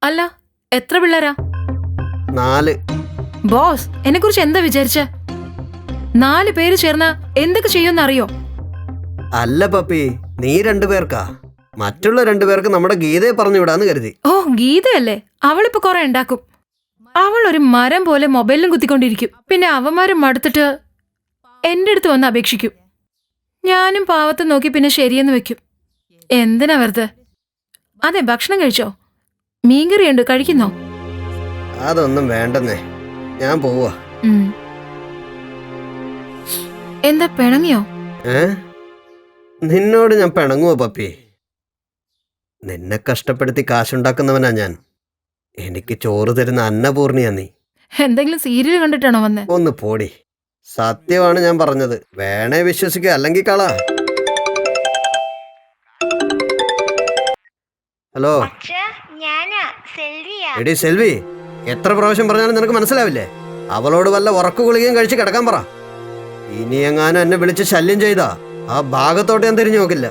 അല്ല, എത്ര പിള്ളേരാ? 4. ബോസ്, എന്നെ കുറിച്ച് എന്താ വിചാരിച്ച? 4 പേര് ചേർന്ന എന്തൊക്കെ ചെയ്യുമെന്നറിയോ? അല്ല പപ്പി, നീ 2 പേർക്കാ. മറ്റുള്ള 2 പേർക്ക് നമ്മുടെ ഗീതയെ പറഞ്ഞു വിടാന്ന് കരുതി. ഓ, ഗീതയല്ലേ? അവളിപ്പോ കുറെ ഉണ്ടാക്കും. അവൾ ഒരു മരം പോലെ മൊബൈലിലും കുത്തിക്കൊണ്ടിരിക്കും. പിന്നെ അവന്മാരും മടുത്തിട്ട് എന്റെ അടുത്ത് വന്ന് അപേക്ഷിക്കും. ഞാനും പാവത്തെ നോക്കി പിന്നെ ശരിയെന്ന് വെക്കും. എന്തിനാ വെറുതെ? അതെ, ഭക്ഷണം കഴിച്ചോ? മീൻകറിയുണ്ട്, കഴിക്കുന്നോ? അതൊന്നും വേണ്ടെന്നേ, ഞാൻ പോവാ. എന്താ, പിണങ്ങിയോ? നിന്നോട് ഞാൻ പിണങ്ങുവോ പപ്പി? നിന്നെ കഷ്ടപ്പെടുത്തി കാശുണ്ടാക്കുന്നവനാ ഞാൻ. എനിക്ക് ചോറ് തരുന്ന അന്നപൂർണിയാ നീ. എന്തെങ്കിലും സീരിയൽ കണ്ടിട്ടാണോ വന്നേ? ഒന്ന് പോടി. സത്യമാണ് ഞാൻ പറഞ്ഞത്. വേണേ വിശ്വസിക്കുക, അല്ലെങ്കിൽ കള. ഹലോ എടി സെൽവി, എത്ര പ്രാവശ്യം പറഞ്ഞാലും നിനക്ക് മനസ്സിലാവില്ലേ? അവളോട് വല്ല ഉറക്കു ഗുളികയും കഴിച്ച് കിടക്കാൻ പറ. ഇനി എങ്ങാനും എന്നെ വിളിച്ച് ശല്യം ചെയ്താ ആ ഭാഗത്തോട്ട് ഞാൻ തിരിഞ്ഞു നോക്കില്ല.